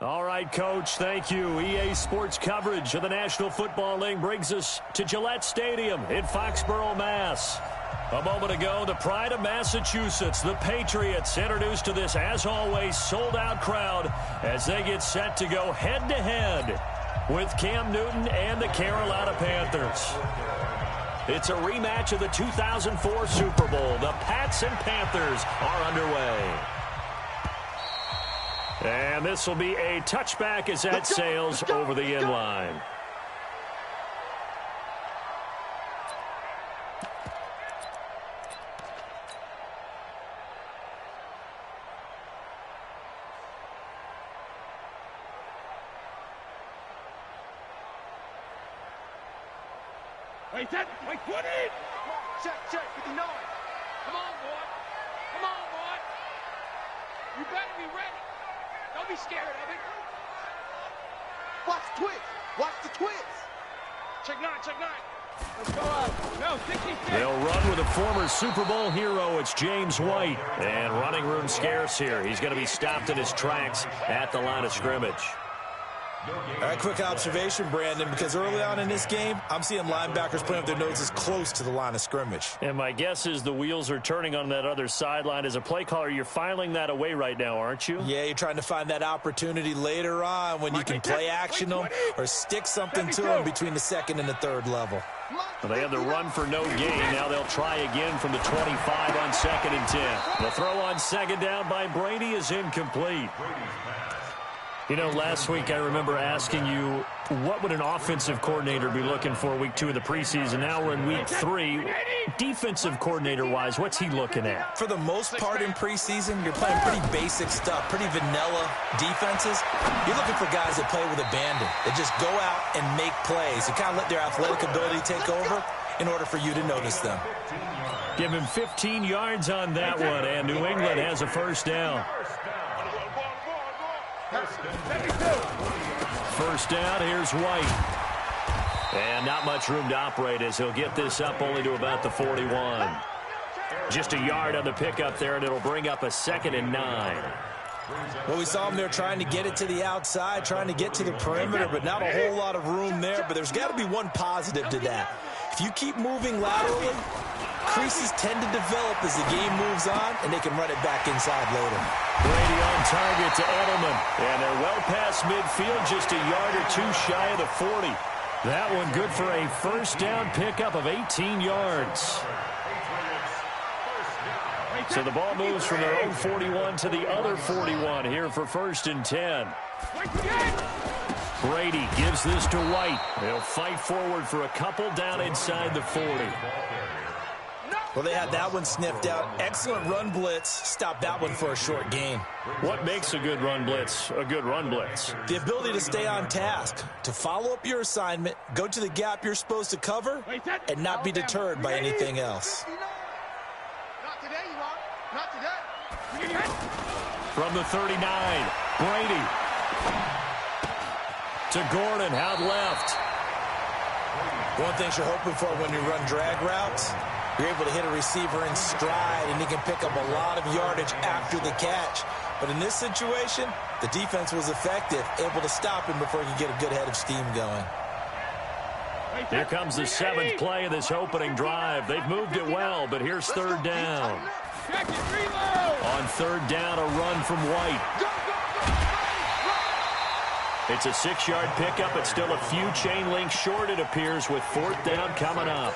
All right, Coach, thank you. EA Sports coverage of the National Football League brings us to Gillette Stadium in Foxborough, Mass. A moment ago, the pride of Massachusetts, the Patriots, introduced to this, as always, sold-out crowd as they get set to go head-to-head with Cam Newton and the Carolina Panthers. It's a rematch of the 2004 Super Bowl. The Pats and Panthers are underway. And this will be a touchback as that sails over the end line. Wait, put it! Check, 59. Come on, boy. Come on, boy. You better be ready. Don't be scared of it. Watch the twist. Watch the twist. Check nine. Let's go out. No, 66. They'll run with a former Super Bowl hero. It's James White. And running room scarce here. He's going to be stopped in his tracks at the line of scrimmage. All right, quick observation, Brandon, because early on in this game, I'm seeing linebackers playing with their noses close to the line of scrimmage. And my guess is the wheels are turning on that other sideline. As a play caller, you're filing that away right now, aren't you? Yeah, you're trying to find that opportunity later on when you can play action them or stick something to them between the second and the third level. Well, they had the run for no gain. Now they'll try again from the 25 on 2nd and 10. The throw on 2nd down by Brady is incomplete. You know, last week I remember asking you, what would an offensive coordinator be looking for week 2 of the preseason? Now we're in week 3. Defensive coordinator-wise, what's he looking at? For the most part in preseason, you're playing pretty basic stuff, pretty vanilla defenses. You're looking for guys that play with abandon, that just go out and make plays and kind of let their athletic ability take over in order for you to notice them. Give him 15 yards on that one, and New England has a first down. First down, here's White. And not much room to operate as he'll get this up only to about the 41. Just a yard on the pickup there, and it'll bring up a 2nd and 9. Well, we saw him there trying to get it to the outside, trying to get to the perimeter, but not a whole lot of room there. But there's got to be one positive to that. If you keep moving laterally, creases tend to develop as the game moves on, and they can run it back inside later. Brady on target to Edelman. And they're well past midfield, just a yard or two shy of the 40. That one good for a first down pickup of 18 yards. So the ball moves from their own 41 to the other 41 here for 1st and 10. Brady gives this to White. They'll fight forward for a couple down inside the 40. Well, they had that one sniffed out. Excellent run blitz. Stopped that one for a short gain. What makes a good run blitz a good run blitz? The ability to stay on task, to follow up your assignment, go to the gap you're supposed to cover, and not be deterred by anything else. Not today, you are. Not today. From the 39, Brady to Gordon, out left. One thing you're hoping for when you run drag routes, you're able to hit a receiver in stride, and he can pick up a lot of yardage after the catch. But in this situation, the defense was effective, able to stop him before he could get a good head of steam going. Here comes the 7th play of this opening drive. They've moved it well, but here's 3rd down. On 3rd down, a run from White. It's a 6-yard pickup. It's still a few chain links short, it appears, with 4th down coming up.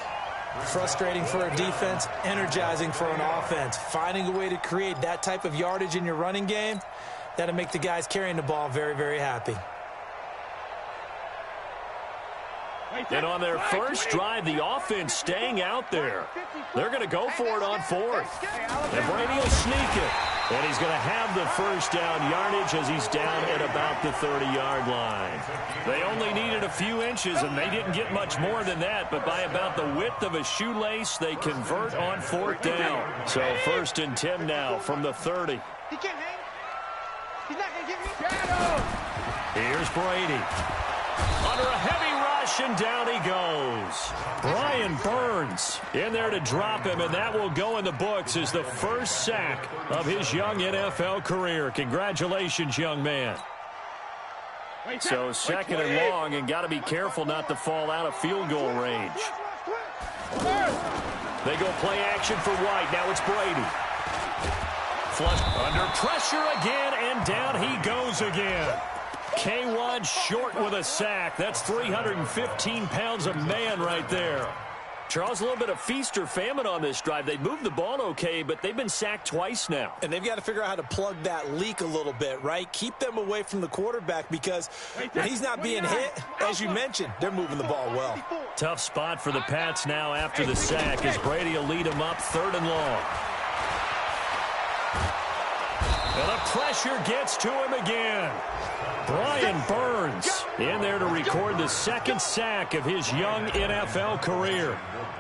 Frustrating for a defense, energizing for an offense. Finding a way to create that type of yardage in your running game, that'll make the guys carrying the ball very, very happy. And on their first drive, the offense staying out there. They're going to go for it on 4th. And Brady will sneak it. And he's going to have the first down yardage as he's down at about the 30-yard line. They only needed a few inches, and they didn't get much more than that. But by about the width of a shoelace, they convert on 4th down. So 1st and 10 now from the 30. He can't hang. He's not going to get me. Here's Brady. Under a heavy rush, and down he goes. Brian Burns in there to drop him, and that will go in the books as the first sack of his young NFL career. Congratulations, young man. So second and long, and got to be careful not to fall out of field goal range. They go play action for White. Now it's Brady. Flush under pressure again, and down he goes again. K1 short with a sack. That's 315 pounds of man right there. Charles, a little bit of feast or famine on this drive. They moved the ball okay, but they've been sacked twice now. And they've got to figure out how to plug that leak a little bit, right? Keep them away from the quarterback because when he's not being hit, as you mentioned, they're moving the ball well. Tough spot for the Pats now after the sack as Brady will lead them up 3rd and long. And the pressure gets to him again. Brian Burns in there to record the 2nd sack of his young NFL career.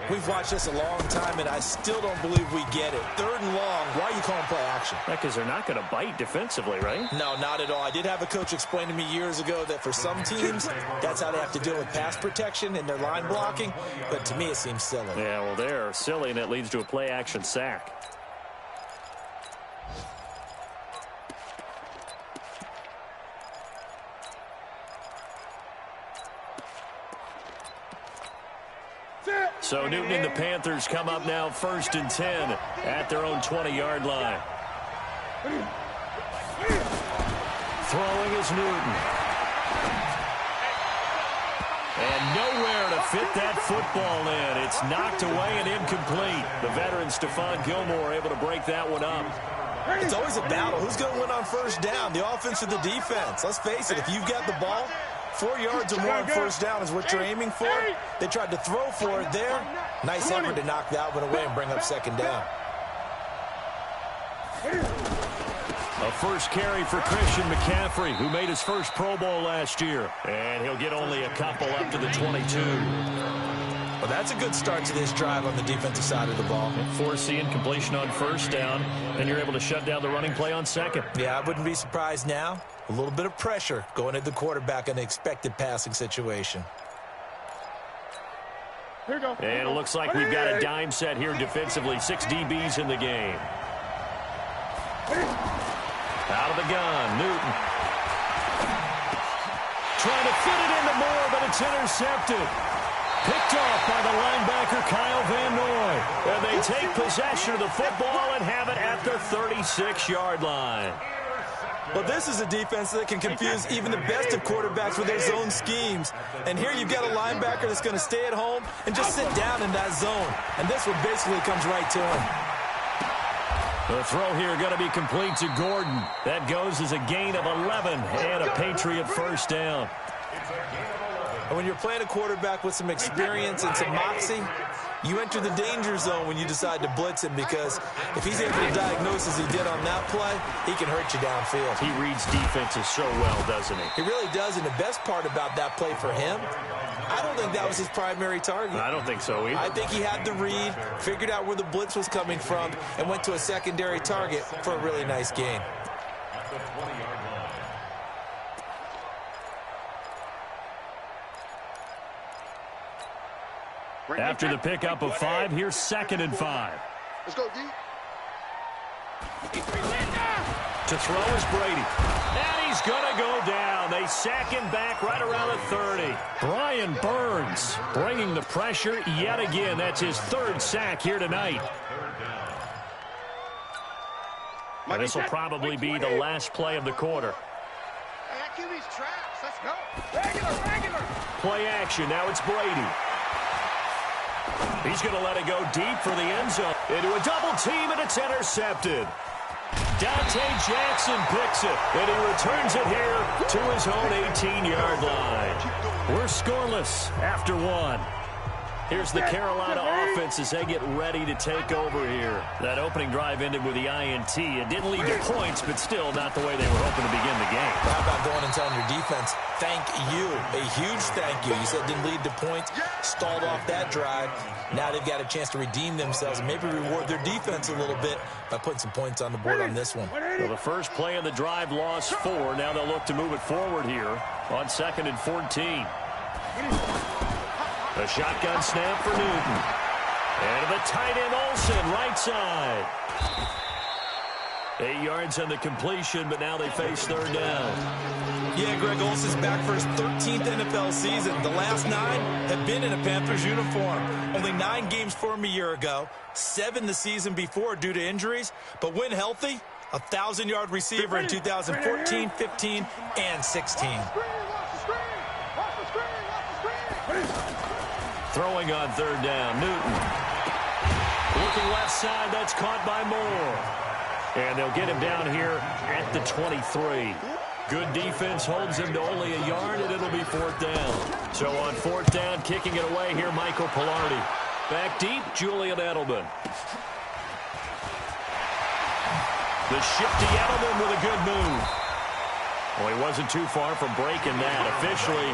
We've watched this a long time, and I still don't believe we get it. 3rd and long, why are you calling play action? Because they're not going to bite defensively, right? No, not at all. I did have a coach explain to me years ago that for some teams, that's how they have to deal with pass protection and their line blocking, but to me it seems silly. Yeah, well, they're silly, and it leads to a play action sack. So Newton and the Panthers come up now 1st and 10 at their own 20-yard line. Throwing is Newton. And nowhere to fit that football in. It's knocked away and incomplete. The veteran Stephon Gilmore able to break that one up. It's always a battle. Who's going to win on 1st down, the offense or the defense? Let's face it, if you've got the ball, 4 yards or more on 1st down is what you're aiming for. They tried to throw for it there. Nice effort to knock that one away and bring up 2nd down. A first carry for Christian McCaffrey, who made his first Pro Bowl last year. And he'll get only a couple up to the 22. Well, that's a good start to this drive on the defensive side of the ball. Forcing completion on 1st down, and you're able to shut down the running play on 2nd. Yeah, I wouldn't be surprised now. A little bit of pressure going at the quarterback in an expected passing situation. Here we go. And it looks like we've got a dime set here defensively. 6 DBs in the game. Out of the gun, Newton. Trying to fit it into Moore, but it's intercepted. Picked off by the linebacker, Kyle Van Noy. And they take possession of the football and have it at the 36-yard line. Well, this is a defense that can confuse even the best of quarterbacks with their zone schemes. And here you've got a linebacker that's going to stay at home and just sit down in that zone. And this one basically comes right to him. The throw here going to be complete to Gordon. That goes as a gain of 11 and a Patriot 1st down. And when you're playing a quarterback with some experience and some moxie, you enter the danger zone when you decide to blitz him, because if he's able to diagnose as he did on that play, he can hurt you downfield. He reads defenses so well, doesn't he? He really does, and the best part about that play for him, I don't think that was his primary target. I don't think so either. I think he had the read, figured out where the blitz was coming from, and went to a secondary target for a really nice gain. After the pickup of 5, here's 2nd and 5. Let's go, D. To throw is Brady. And he's going to go down. They sack him back right around the 30. Brian Burns bringing the pressure yet again. That's his 3rd sack here tonight. And this will probably be the last play of the quarter. Hey, that QB's trash. Let's go. Regular. Play action. Now it's Brady. He's going to let it go deep for the end zone. Into a double team, and it's intercepted. Dante Jackson picks it, and he returns it here to his own 18-yard line. We're scoreless after 1. Here's the Carolina offense as they get ready to take over here. That opening drive ended with the INT. It didn't lead to points, but still not the way they were hoping to begin the game. How about going and telling your defense, thank you, a huge thank you. You said didn't lead to points, stalled off that drive. Now they've got a chance to redeem themselves and maybe reward their defense a little bit by putting some points on the board on this one. Well, the first play of the drive lost 4. Now they'll look to move it forward here on 2nd and 14. A shotgun snap for Newton. And to the tight end Olsen, right side. 8 yards on the completion, but now they face third down. Yeah, Greg Olson's back for his 13th NFL season. The last 9 have been in a Panthers uniform. Only 9 games for him a year ago, 7 the season before due to injuries. But when healthy, a 1,000-yard receiver in 2014, 15, and 16. Throwing on third down, Newton. Looking left side, that's caught by Moore. And they'll get him down here at the 23. Good defense holds him to only a yard, and it'll be fourth down. So on fourth down, kicking it away here, Michael Pilardi. Back deep, Julian Edelman. The shifty Edelman with a good move. Well, he wasn't too far from breaking that. Officially,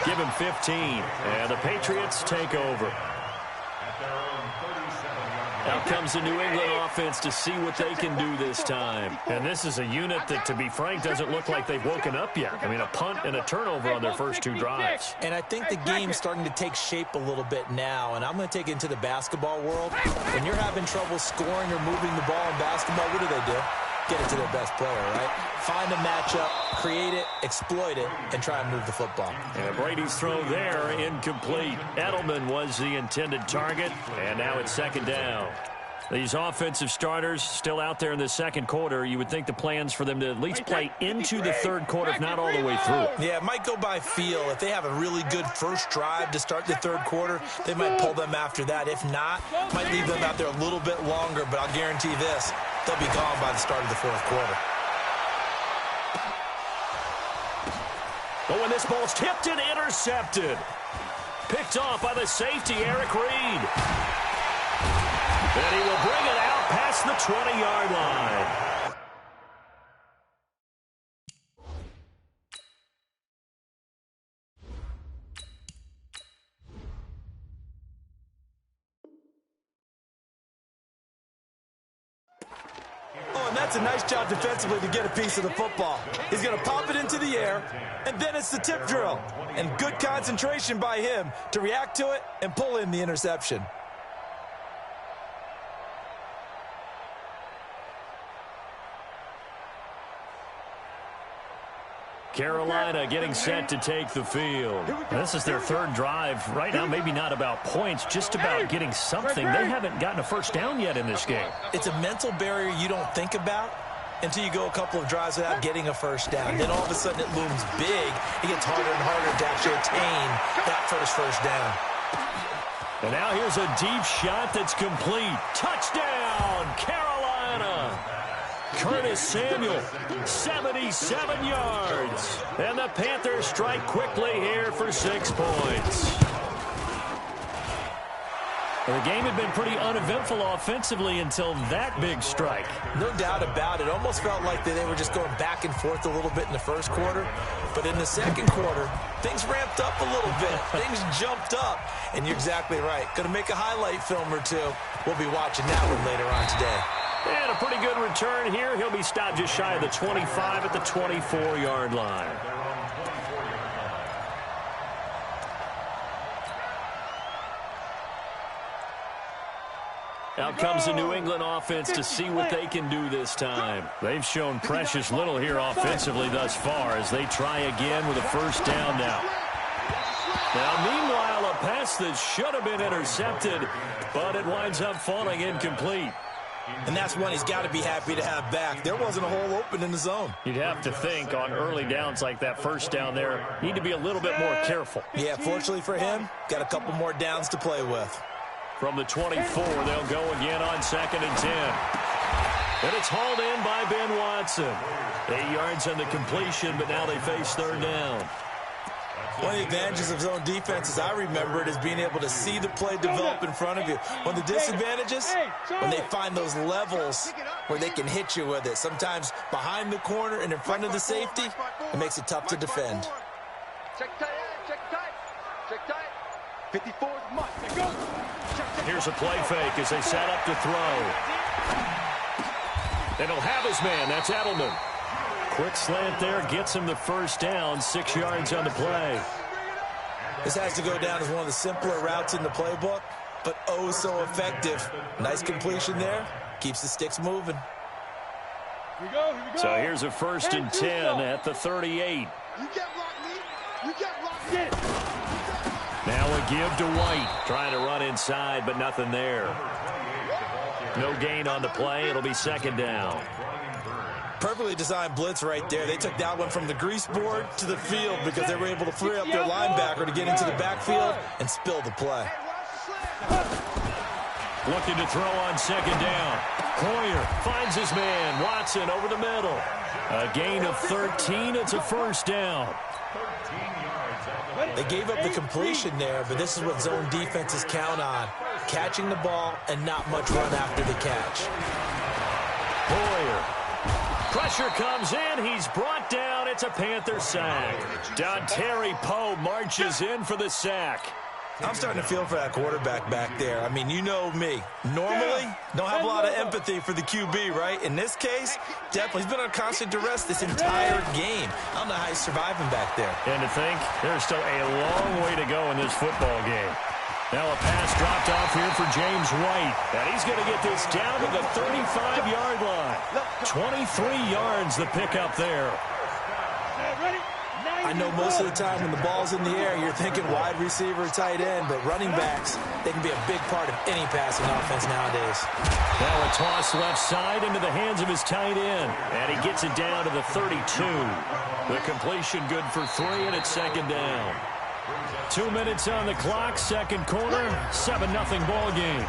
give him 15. And the Patriots take over. Out comes the New England offense to see what they can do this time. And this is a unit that, to be frank, doesn't look like they've woken up yet. I mean, a punt and a turnover on their first 2 drives. And I think the game's starting to take shape a little bit now. And I'm going to take it into the basketball world. When you're having trouble scoring or moving the ball in basketball, what do? Get it to their best player, right? Find a matchup, create it, exploit it, and try and move the football. And Brady's throw there, incomplete. Edelman was the intended target, and now it's second down. These offensive starters still out there in the second quarter. You would think the plans for them to at least play into the third quarter, if not all the way through. Yeah, it might go by feel. If they have a really good first drive to start the third quarter, they might pull them after that. If not, might leave them out there a little bit longer, but I'll guarantee this, they'll be gone by the start of the fourth quarter. But when this ball's tipped and intercepted. Picked off by the safety, Eric Reed. And he will bring it out past the 20-yard line. Oh, and that's a nice job defensively to get a piece of the football. He's going to pop it into the air, and then it's the tip drill. And good concentration by him to react to it and pull in the interception. Carolina getting set to take the field. This is their third drive. Right now, maybe not about points, just about getting something. They haven't gotten a first down yet in this game. It's a mental barrier you don't think about until you go a couple of drives without getting a first down. Then all of a sudden it looms big. It gets harder and harder to actually attain that first down. And now here's a deep shot that's complete. Touchdown, Carolina! Curtis Samuel, 77 yards. And the Panthers strike quickly here for 6 points. Well, the game had been pretty uneventful offensively until that big strike. No doubt about it. Almost felt like they were just going back and forth a little bit in the first quarter. But in the second quarter, things ramped up a little bit. Things jumped up. And you're exactly right. Going to make a highlight film or two. We'll be watching that one later on today. And a pretty good return here. He'll be stopped just shy of the 25 at the 24-yard line. Out comes the New England offense to see what they can do this time. They've shown precious little here offensively thus far as they try again with a first down now. Now, meanwhile, a pass that should have been intercepted, but it winds up falling incomplete. And that's one he's got to be happy to have back. There wasn't a hole open in the zone. You'd have to think on early downs like that first down there, need to be a little bit more careful. Yeah, fortunately for him, got a couple more downs to play with. From the 24, they'll go again on 2nd and 10. And it's hauled in by Ben Watson. 8 yards on the completion, but now they face third down. One of the advantages of zone defense, as I remember it, is being able to see the play develop in front of you. One of the disadvantages, when they find those levels where they can hit you with it. Sometimes behind the corner and in front of the safety, it makes it tough to defend. Check tight, check tight, check tight. 54 is much. Go. Here's a play fake as they set up to throw. And he'll have his man. That's Edelman. Quick slant there, gets him the first down, 6 yards on the play. This has to go down as one of the simpler routes in the playbook, but oh so effective. Nice completion there, keeps the sticks moving. So here's a 1st and 10 at the 38. You can't block me. You can't block me. Now a give to White. Trying to run inside, but nothing there. No gain on the play. It'll be 2nd down. Perfectly designed blitz right there. They took that one from the grease board to the field because they were able to free up their linebacker to get into the backfield and spill the play. Looking to throw on 2nd down. Hoyer finds his man. Watson over the middle. A gain of 13. It's a 1st down. They gave up the completion there, but this is what zone defenses count on. Catching the ball and not much run after the catch. Hoyer. Pressure comes in. He's brought down. It's a Panther sack. Dontari Poe marches in for the sack. I'm starting to feel for that quarterback back there. I mean, you know me. Normally, don't have a lot of empathy for the QB, right? In this case, definitely. He's been on constant duress this entire game. I don't know how he's surviving back there. And to think, there's still a long way to go in this football game. Now a pass dropped off here for James White. And he's going to get this down to the 35-yard line. 23 yards the pickup there. I know most of the time when the ball's in the air, you're thinking wide receiver, tight end, but running backs, they can be a big part of any passing offense nowadays. Now a toss left side into the hands of his tight end. And he gets it down to the 32. The completion good for 3, and it's 2nd down. 2 minutes on the clock, 2nd quarter, 7-0 ball game.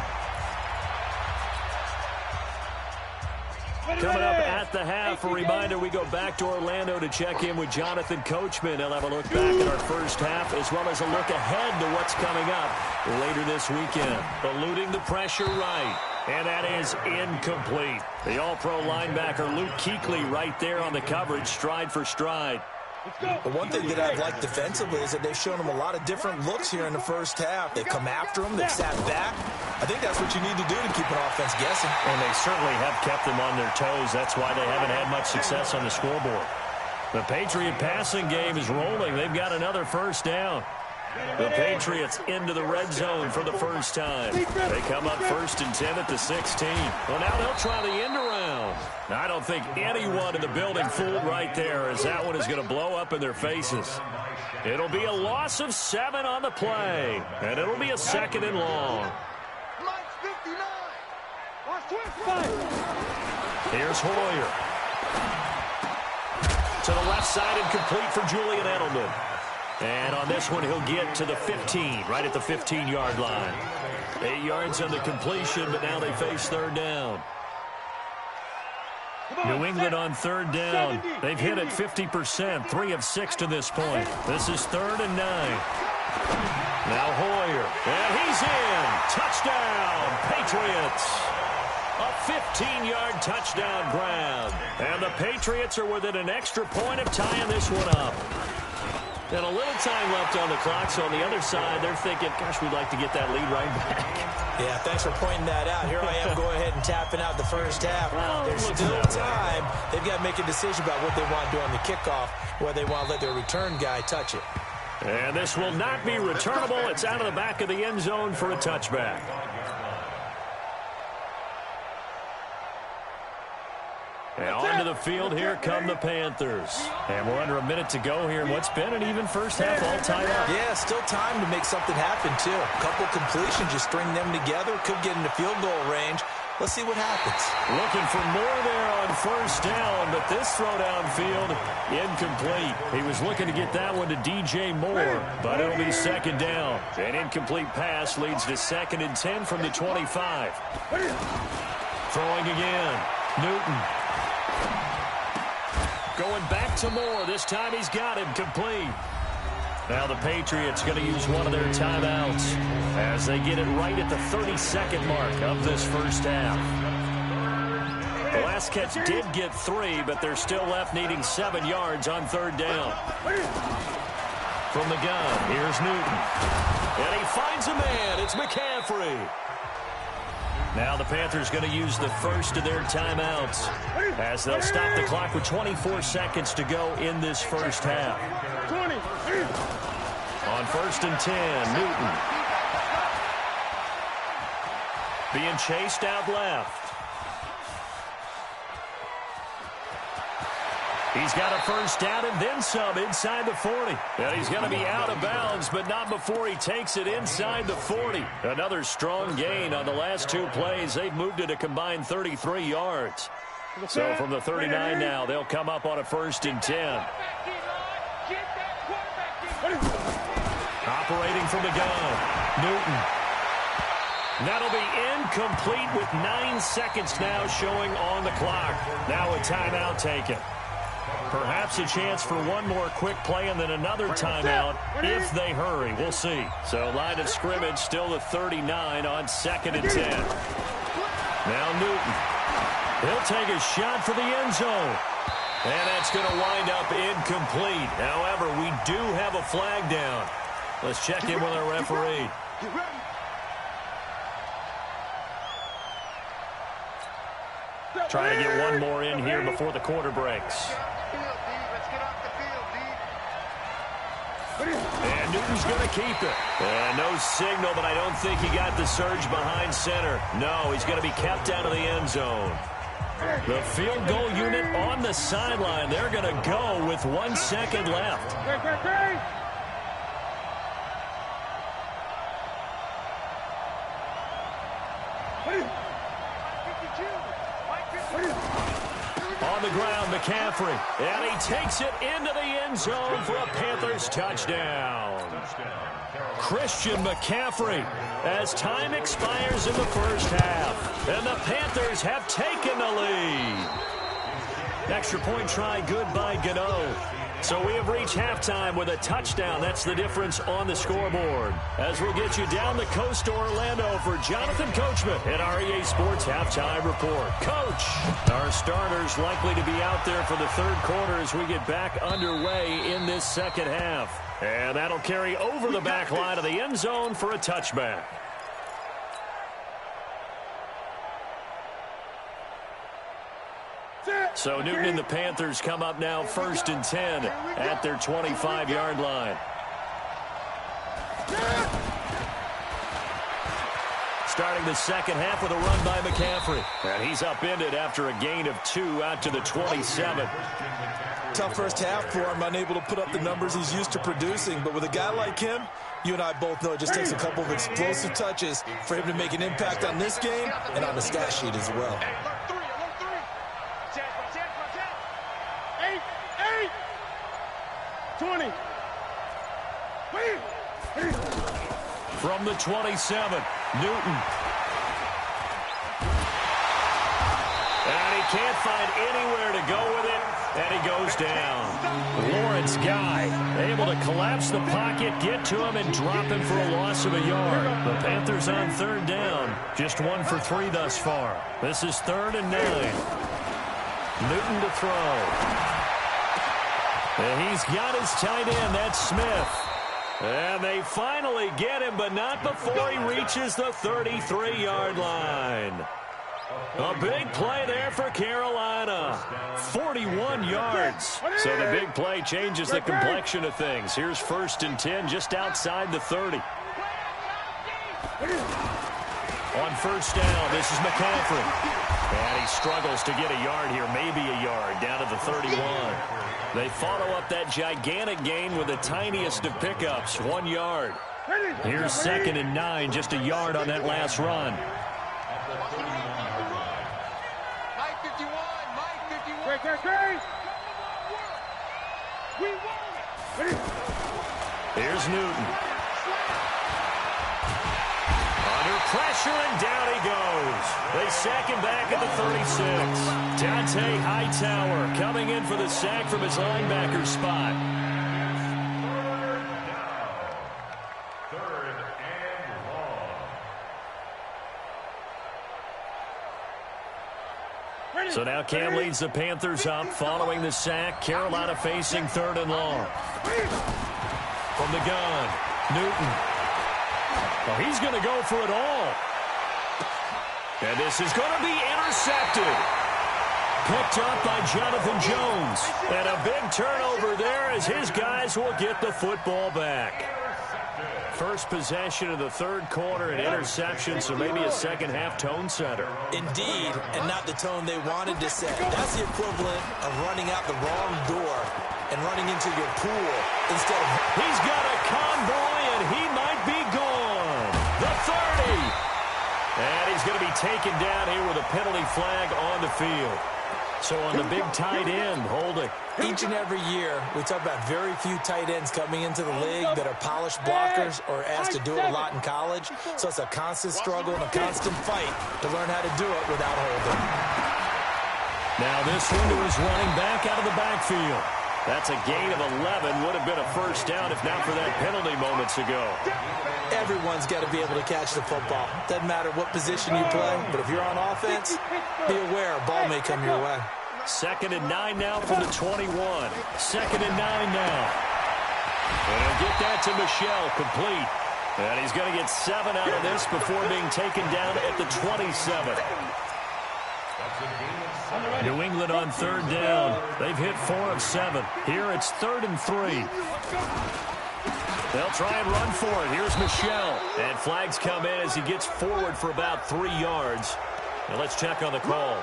Coming up at the half, a reminder, we go back to Orlando to check in with Jonathan Coachman. He'll have a look back at our first half as well as a look ahead to what's coming up later this weekend. Eluding the pressure right, and that is incomplete. The all-pro linebacker Luke Kuechly right there on the coverage, stride for stride. The one thing that I've liked defensively is that they've shown him a lot of different looks here in the first half. They've come after him. They've sat back. I think that's what you need to do to keep an offense guessing. And they certainly have kept them on their toes. That's why they haven't had much success on the scoreboard. The Patriot passing game is rolling. They've got another 1st down. The Patriots into the red zone for the first time. They come up 1st and 10 at the 16. Well, now they'll try the end around. I don't think anyone in the building fooled right there, as that one is going to blow up in their faces. It'll be a loss of 7 on the play, and it'll be a 2nd and long. Here's Hoyer. To the left side and complete for Julian Edelman. And on this one, he'll get to the 15, right at the 15-yard line. 8 yards on the completion, but now they face 3rd down. New England on 3rd down. They've hit it 50%, 3 of 6 to this point. This is 3rd and 9. Now Hoyer, and he's in. Touchdown, Patriots. A 15-yard touchdown grab. And the Patriots are within an extra point of tying this one up. And a little time left on the clock, so on the other side, they're thinking, gosh, we'd like to get that lead right back. Yeah, thanks for pointing that out. Here I am going ahead and tapping out the first half. Well, there's still time. They've got to make a decision about what they want to do on the kickoff, whether they want to let their return guy touch it. And this will not be returnable. It's out of the back of the end zone for a touchback. And onto the field, here come the Panthers. And we're under a minute to go here in what's been an even first half, all tied up. Yeah, still time to make something happen, too. A couple completions, just string them together. Could get into field goal range. Let's see what happens. Looking for more there on 1st down, but this throw downfield, incomplete. He was looking to get that one to DJ Moore, but it'll be 2nd down. An incomplete pass leads to 2nd and 10 from the 25. Throwing again. Newton. Going back to Moore. This time he's got him complete. Now the Patriots going to use one of their timeouts as they get it right at the 32nd mark of this first half. The last catch did get 3, but they're still left needing 7 yards on 3rd down. From the gun, here's Newton. And he finds a man. It's McCaffrey. Now the Panthers going to use the first of their timeouts as they'll stop the clock with 24 seconds to go in this first half. On 1st and 10, Newton. Being chased out left. He's got a first down and then some inside the 40. And he's going to be out of bounds, but not before he takes it inside the 40. Another strong gain on the last two plays. They've moved it a combined 33 yards. So from the 39 now, they'll come up on a 1st and 10. Operating from the gun, Newton. That'll be incomplete with 9 seconds now showing on the clock. Now a timeout taken. Perhaps a chance for one more quick play and then another timeout if they hurry. We'll see. So line of scrimmage still the 39 on 2nd and 10. Now Newton. He'll take a shot for the end zone. And that's going to wind up incomplete. However, we do have a flag down. Let's check in with our referee. Trying to get one more in here before the quarter breaks. And Newton's going to keep it. And no signal, but I don't think he got the surge behind center. No, he's going to be kept out of the end zone. The field goal unit on the sideline. They're going to go with 1 second left. On the ground, McCaffrey. And he takes it into the end zone for a Panthers touchdown. Christian McCaffrey as time expires in the first half. And the Panthers have taken the lead. Extra point try good by Gano. So we have reached halftime with a touchdown. That's the difference on the scoreboard. As we'll get you down the coast to Orlando for Jonathan Coachman at our EA Sports Halftime Report. Coach, our starters likely to be out there for the third quarter as we get back underway in this second half. And that'll carry over the back line of the end zone for a touchback. So Newton and the Panthers come up now 1st and 10 at their 25-yard line. Starting the second half with a run by McCaffrey. And he's upended after a gain of 2 out to the 27. Tough first half for him, unable to put up the numbers he's used to producing. But with a guy like him, you and I both know it just takes a couple of explosive touches for him to make an impact on this game and on the stat sheet as well. 20. From the 27, Newton. And he can't find anywhere to go with it, and he goes down. Lawrence Guy able to collapse the pocket, get to him, and drop him for a loss of a yard. The Panthers on 3rd down. Just 1 for 3 thus far. This is 3rd and 9. Newton to throw. And he's got his tight end, that's Smith. And they finally get him, but not before he reaches the 33-yard line. A big play there for Carolina. 41 yards. So the big play changes the complexion of things. Here's 1st and 10 just outside the 30. On 1st down, this is McCaffrey. And he struggles to get a yard here, maybe a yard, down to the 31. They follow up that gigantic gain with the tiniest of pickups, 1 yard. Here's 2nd and 9, just a yard on that last run. Mike 51, Mike 51. Here's Newton. Under pressure, and down he goes. They sack him back at the 36. Dante Hightower coming in for the sack from his linebacker spot. So now Cam leads the Panthers up following the sack. Carolina facing 3rd and long. From the gun, Newton. Well, he's going to go for it all. And this is going to be intercepted. Picked up by Jonathan Jones. And a big turnover there as his guys will get the football back. First possession of the third quarter, an interception, so maybe a second-half tone setter. Indeed, and not the tone they wanted to set. That's the equivalent of running out the wrong door and running into your pool instead of... He's got a convoy, and he might be gone. The 30. And he's going to be taken down here with a penalty flag on the field. So on the big tight end, holding. Each and every year, we talk about very few tight ends coming into the league that are polished blockers or asked to do it a lot in college. So it's a constant struggle and a constant fight to learn how to do it without holding. Now this one to his running back out of the backfield. That's a gain of 11. Would have been a first down if not for that penalty moments ago. Everyone's got to be able to catch the football. Doesn't matter what position you play, but if you're on offense, be aware a ball may come your way. 2nd and 9 now from the 21. 2nd and 9 now. And he'll get that to Michel, complete. And he's going to get 7 out of this before being taken down at the 27. New England on 3rd down. They've hit 4 of 7. Here it's 3rd and 3. They'll try and run for it. Here's Michel. And flags come in as he gets forward for about 3 yards. Now let's check on the call.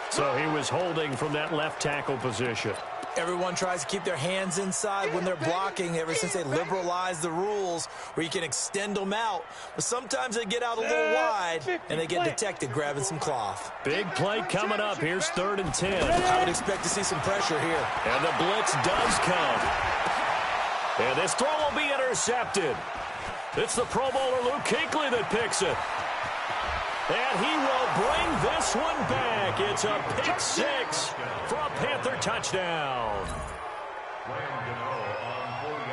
So he was holding from that left tackle position. Everyone tries to keep their hands inside when they're blocking ever since they liberalized the rules where you can extend them out. But sometimes they get out a little wide and they get detected grabbing some cloth. Big play coming up. Here's 3rd and 10. I would expect to see some pressure here. And the blitz does come. And this throw will be intercepted. It's the Pro Bowler Luke Kuechly that picks it. And he will bring this one back. It's a pick 6 for a Panther touchdown.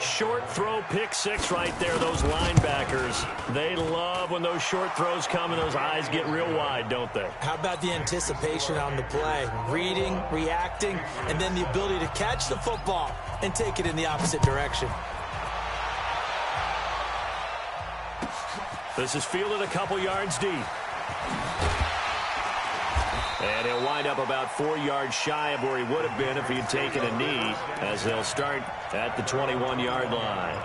Short throw, pick 6 right there. Those linebackers, they love when those short throws come and those eyes get real wide, don't they? How about the anticipation on the play? Reading, reacting, and then the ability to catch the football and take it in the opposite direction. This is fielded a couple yards deep. And he'll wind up about 4 yards shy of where he would have been if he had taken a knee, as they'll start at the 21-yard line.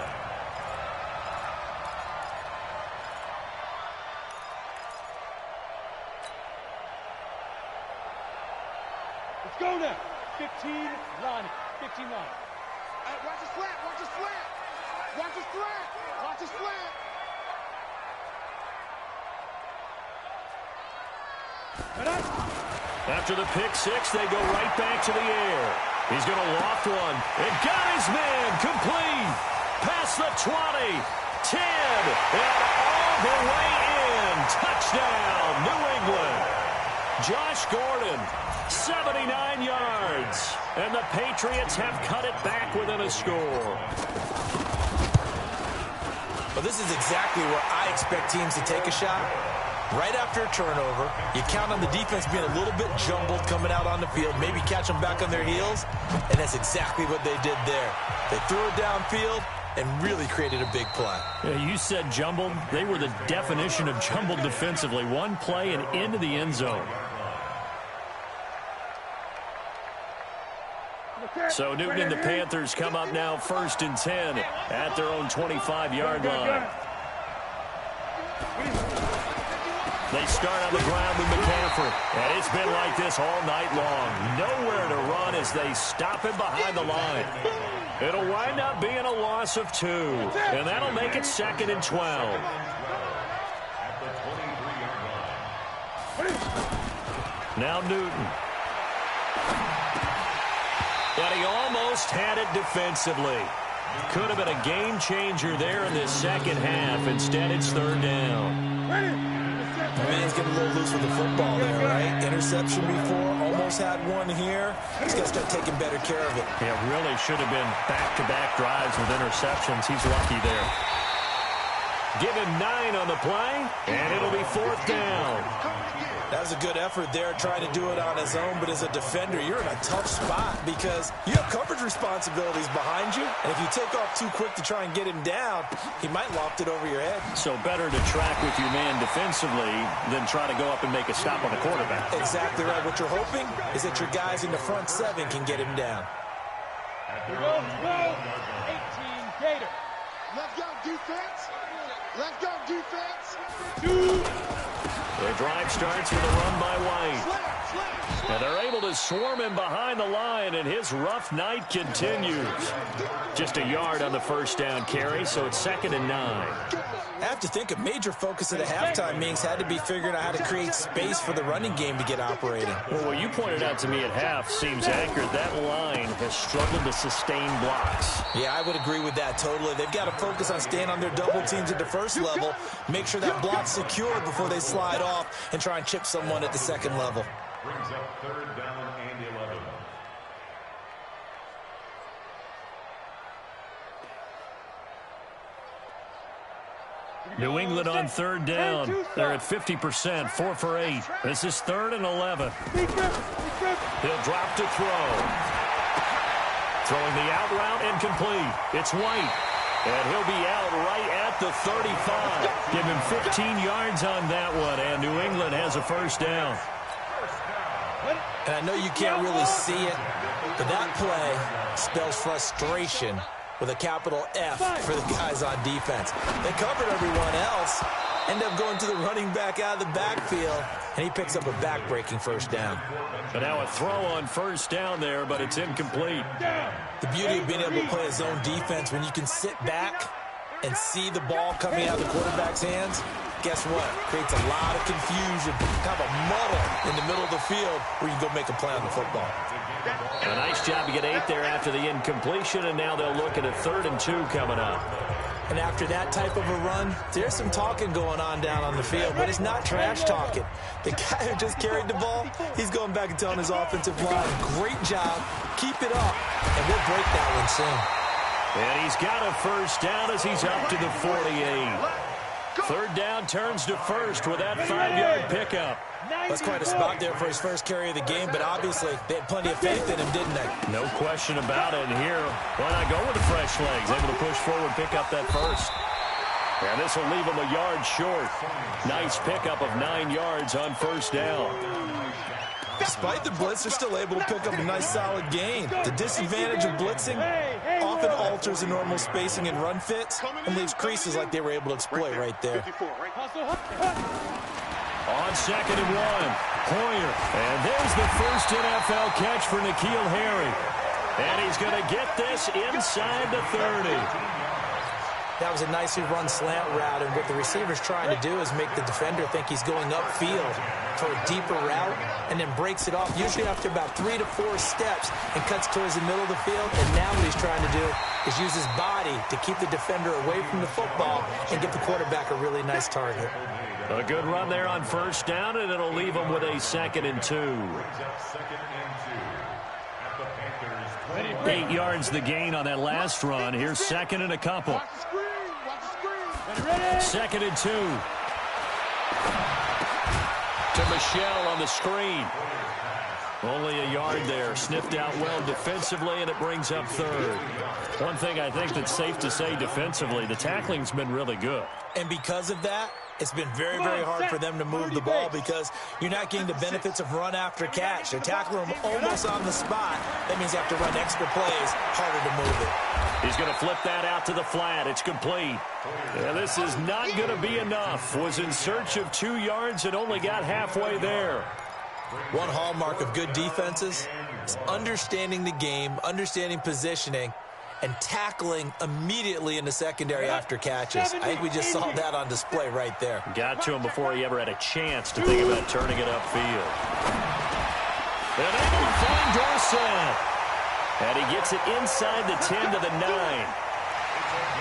Let's go now. 15 line. 15 line. Watch his flat. Watch his flat. Watch his flat. Watch his flat. After the pick 6, they go right back to the air. He's going to loft one. And got his man complete. Past the 20, 10, and all the way in. Touchdown, New England. Josh Gordon, 79 yards. And the Patriots have cut it back within a score. Well, this is exactly where I expect teams to take a shot. Right after a turnover, you count on the defense being a little bit jumbled coming out on the field, maybe catch them back on their heels, and that's exactly what they did there. They threw it downfield and really created a big play. Yeah, you said jumbled. They were the definition of jumbled defensively. One play and into the end zone. So Newton and the Panthers come up now 1st and 10 at their own 25-yard line. They start on the ground with McCaffrey. And it's been like this all night long. Nowhere to run as they stop him behind the line. It'll wind up being a loss of 2. And that'll make it 2nd and 12. Now Newton. And he almost had it defensively. Could have been a game changer there in this second half. Instead, it's 3rd down. The man's getting a little loose with the football there, right? Interception before, almost had one here. He's got to start taking better care of it. Yeah, really should have been back-to-back drives with interceptions. He's lucky there. Give him 9 on the play, and it'll be 4th down. That was a good effort there, trying to do it on his own, but as a defender, you're in a tough spot because you have coverage responsibilities behind you, and if you take off too quick to try and get him down, he might loft it over your head. So better to track with your man defensively than try to go up and make a stop on the quarterback. Exactly right. What you're hoping is that your guys in the front 7 can get him down. 12, 18, Gator. Let's go. defense. Let's go, defense. The drive starts with a run by White. And they're able to swarm him behind the line, and his rough night continues. Just a yard on the first down carry, so it's 2nd and 9. I have to think a major focus of the halftime meetings had to be figuring out how to create space for the running game to get operating. Well, what you pointed out to me at half seems accurate. That line has struggled to sustain blocks. Yeah, I would agree with that totally. They've got to focus on staying on their double teams at the first level, make sure that block's secure before they slide off and try and chip someone at the second level. Brings up 3rd down and 11. New England on 3rd down. They're at 50%, 4 for 8. This is 3rd and 11. He'll drop to throw. Throwing the out route, incomplete. It's White. And he'll be out right at the 35. Give him 15 yards on that one, and New England has a first down. And I know you can't really see it, but that play spells frustration with a capital F for the guys on defense. They covered everyone else, end up going to the running back out of the backfield, and he picks up a back-breaking first down. But now a throw on first down there, but it's incomplete. The beauty of being able to play a zone defense, when you can sit back and see the ball coming out of the quarterback's hands, guess what? Creates a lot of confusion, kind of a muddle in the middle of the field where you can go make a play on the football. A nice job to get 8 there after the incompletion, and now they'll look at a 3rd and 2 coming up. And after that type of a run, there's some talking going on down on the field, but it's not trash talking. The guy who just carried the ball, he's going back and telling his offensive line, great job, keep it up, and we'll break that one soon. And he's got a first down as he's up to the 48. 3rd down turns to first with that 5-yard pickup. That's quite a spot there for his first carry of the game, but obviously they had plenty of faith in him, didn't they? No question about it. And here, why not go with the fresh legs? Able to push forward, pick up that first. And this will leave him a yard short. Nice pickup of 9 yards on first down. Despite the blitz, they're still able to pick up a nice solid gain. The disadvantage of blitzing often alters the normal spacing and run fits and leaves creases like they were able to exploit right there. On 2nd and 1, Hoyer. And there's the first NFL catch for N'Keal Harry. And he's going to get this inside the 30. That was a nicely run slant route, and what the receiver's trying to do is make the defender think he's going upfield for a deeper route, and then breaks it off, usually after about 3 to 4 steps, and cuts towards the middle of the field. And now what he's trying to do is use his body to keep the defender away from the football and get the quarterback a really nice target. A good run there on first down, and it'll leave him with a 2nd and 2. 8 yards the gain on that last run. Here's 2nd and a couple. 2nd and 2. To Michelle on the screen. Only a yard there. Sniffed out well defensively, and it brings up 3rd. One thing I think that's safe to say defensively, the tackling's been really good. And because of that, it's been very, very hard for them to move the ball because you're not getting the benefits of run after catch. They're tackling them almost on the spot. That means you have to run extra plays, harder to move it. He's going to flip that out to the flat. It's complete. Yeah, this is not going to be enough. Was in search of 2 yards and only got halfway there. One hallmark of good defenses is understanding the game, understanding positioning, and tackling immediately in the secondary after catches. I think we just saw that on display right there. Got to him before he ever had a chance to think about turning it upfield. And able to find Dorsett. And he gets it inside the 10 to the 9.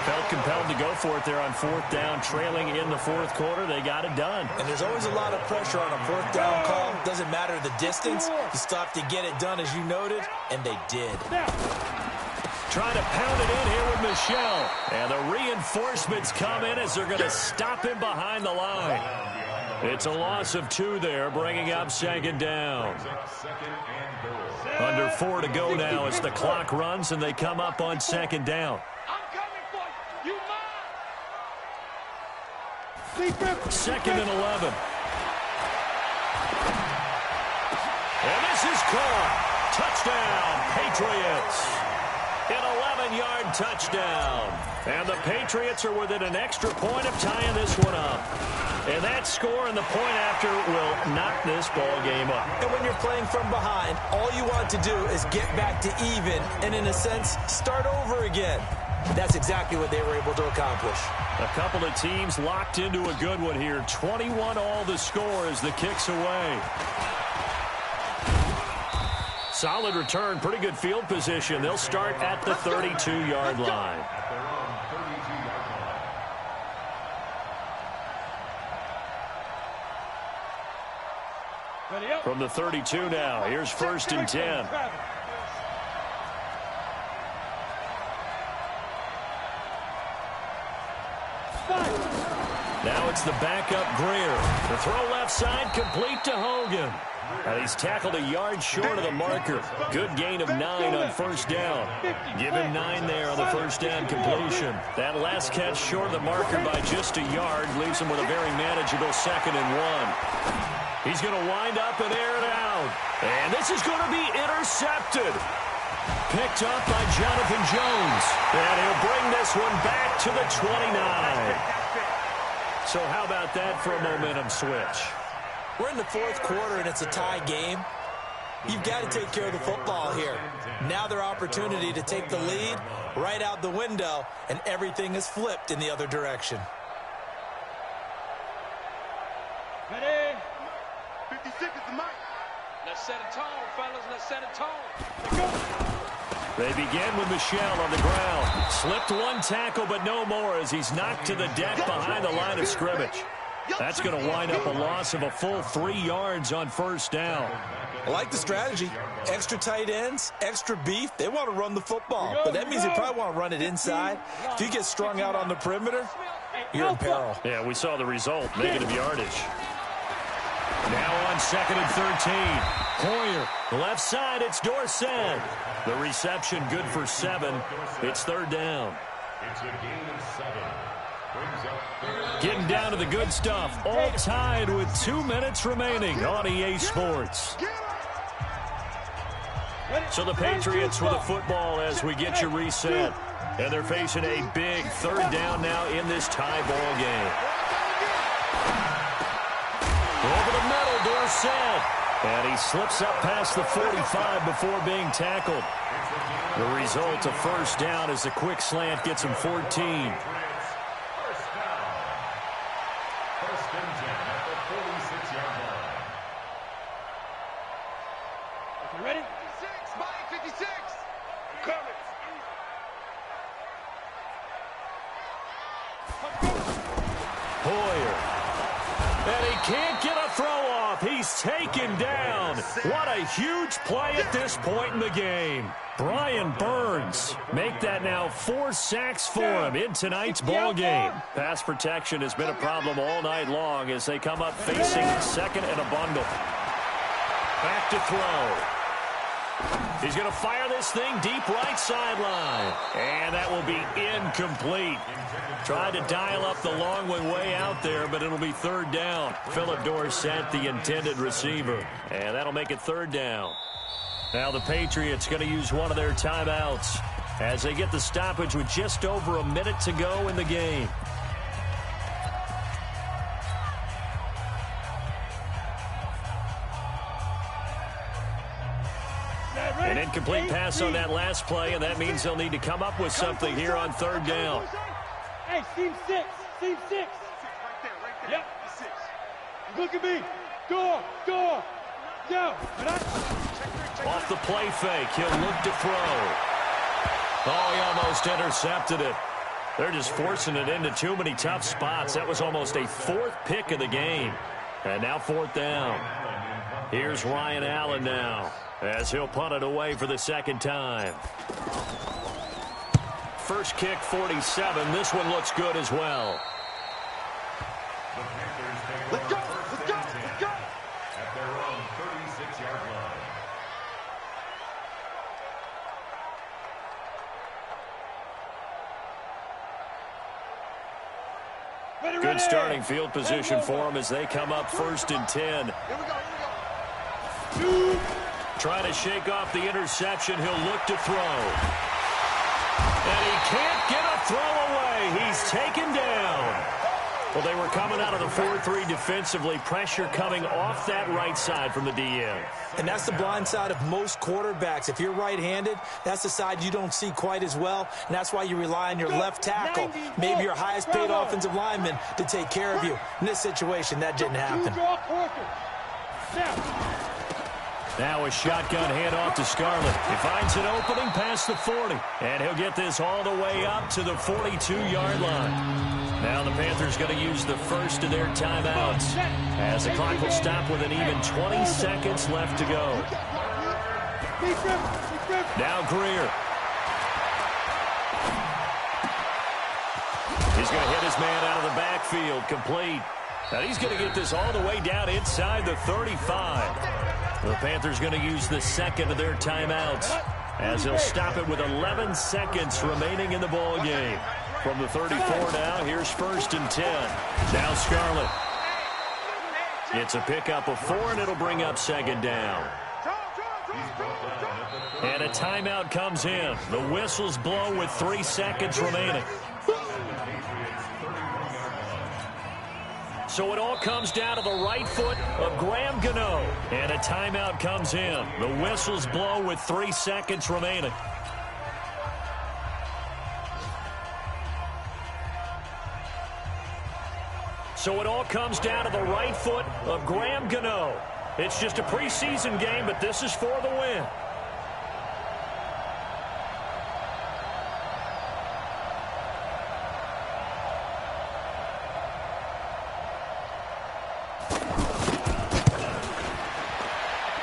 Felt compelled to go for it there on 4th down, trailing in the 4th quarter. They got it done. And there's always a lot of pressure on a 4th down call. Doesn't matter the distance. You still have to get it done, as you noted, and they did. Trying to pound it in here with Michelle. And the reinforcements come in as they're going to stop him behind the line. It's a loss of 2 there, bringing up 2nd down. Under 4 to go now as the clock runs, and they come up on 2nd down. I'm coming for you. You mine. 2nd and 11. And this is caught. Touchdown, Patriots. An 11-yard touchdown. And the Patriots are within an extra point of tying this one up. And that score and the point after will knock this ball game up. And when you're playing from behind, all you want to do is get back to even and, in a sense, start over again. That's exactly what they were able to accomplish. A couple of teams locked into a good one here. 21 all the score as the kick's away. Solid return, pretty good field position. They'll start at the 32-yard line. From the 32 now, here's 1st and 10. Now it's the backup Greer. The throw left side, complete to Hogan. And he's tackled a yard short of the marker. Good gain of 9 on 1st down. Give him 9 there on the 1st down completion. That last catch short of the marker by just a yard leaves him with a very manageable 2nd and 1. He's going to wind up and air it out. And this is going to be intercepted. Picked up by Jonathan Jones. And he'll bring this one back to the 29. So how about that for a momentum switch? We're in the 4th quarter, and it's a tie game. You've got to take care of the football here. Now their opportunity to take the lead right out the window, and everything is flipped in the other direction. Ready? 56 is the mic. Let's set a tone, fellas. Let's set a tone. Let's go. They begin with Michel on the ground. Slipped one tackle, but no more as he's knocked to the deck behind the line of scrimmage. That's going to wind up a loss of a full 3 yards on 1st down. I like the strategy. Extra tight ends, extra beef. They want to run the football, but that means they probably want to run it inside. If you get strung out on the perimeter, you're in peril. Yeah, we saw the result. Negative yardage. Now on 2nd and 13. Hoyer, left side, it's Dorsett. The reception good for 7. It's 3rd down. It's a gain of 7. Brings up Getting down to the good stuff. All tied with 2 minutes remaining on EA Sports. So the Patriots with the football as we get you reset. And they're facing a big 3rd down now in this tie ball game. Over the middle, Dorsett. And he slips up past the 45 before being tackled. The result of 1st down is a quick slant gets him 14. 1st and 10 at the 46-yard line. You ready? 56, Mike, 56. Coming. Hoyer. And he can't get a throw off. He's taken down. What a huge play at this point in the game. Brian Burns make that now 4 sacks for him in tonight's ball game. Pass protection has been a problem all night long as they come up facing 2nd and a bundle. Back to throw. He's going to fire this thing deep right sideline. And that will be incomplete. Tried to dial up the long one way out there, but it'll be 3rd down. Philip Dorsett, the intended receiver. And that'll make it 3rd down. Now the Patriots going to use one of their timeouts as they get the stoppage with just over a minute to go in the game. An incomplete pass on that last play, and that means they'll need to come up with something here on 3rd down. Hey, team 6. Team 6. Right there. Yep. 6. Look at me. Go. Go. Off the play fake, he'll look to throw. Oh, he almost intercepted it. They're just forcing it into too many tough spots. That was almost a 4th pick of the game. And now 4th down. Here's Ryan Allen now as he'll punt it away for the 2nd time. First kick, 47. This one looks good as well. Let's go. Let's go. Let's go. At their own 36-yard line. Good starting field position for them as they come up 1st and 10. Here we go. Trying to shake off the interception. He'll look to throw. can't get a throw away. He's taken down. Well, they were coming out of the 4-3 defensively. Pressure coming off that right side from the DN. And that's the blind side of most quarterbacks. If you're right-handed, that's the side you don't see quite as well. And that's why you rely on your left tackle, maybe your highest-paid offensive lineman, to take care of you. In this situation, that didn't happen. Now a shotgun handoff to Scarlett. He finds an opening past the 40. And he'll get this all the way up to the 42-yard line. Now the Panthers going to use the first of their timeouts, as the clock will stop with an even 20 seconds left to go. Now Greer. He's going to hit his man out of the backfield, complete. Now he's going to get this all the way down inside the 35. The Panthers going to use the second of their timeouts, as they'll stop it with 11 seconds remaining in the ball game. From the 34 now, here's 1st and 10. Now Scarlett. It's a pickup of 4, and it'll bring up 2nd down. And a timeout comes in. The whistles blow with 3 seconds remaining. So it all comes down to the right foot of Graham Gano. And a timeout comes in. The whistles blow with 3 seconds remaining. So it all comes down to the right foot of Graham Gano. It's just a preseason game, but this is for the win.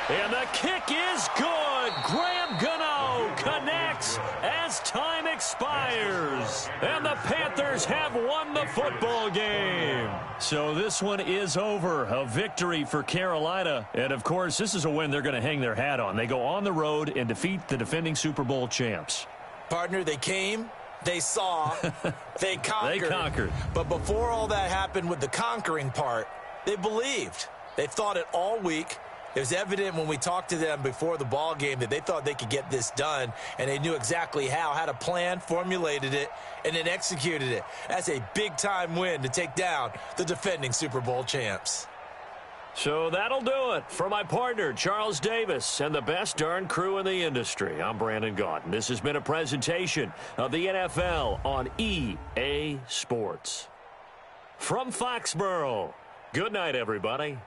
And the kick is good. Graham Gano connects as time expires. And the Panthers have won the football game. So this one is over. A victory for Carolina. And, of course, this is a win they're going to hang their hat on. They go on the road and defeat the defending Super Bowl champs. Partner, they came, they saw, they conquered. They conquered. But before all that happened with the conquering part, they believed. They've thought it all week. It was evident when we talked to them before the ball game that they thought they could get this done, and they knew exactly how, had a plan, formulated it, and then executed it. That's a big-time win to take down the defending Super Bowl champs. So that'll do it. For my partner, Charles Davis, and the best darn crew in the industry, I'm Brandon Gaudin. This has been a presentation of the NFL on EA Sports. From Foxborough, good night, everybody.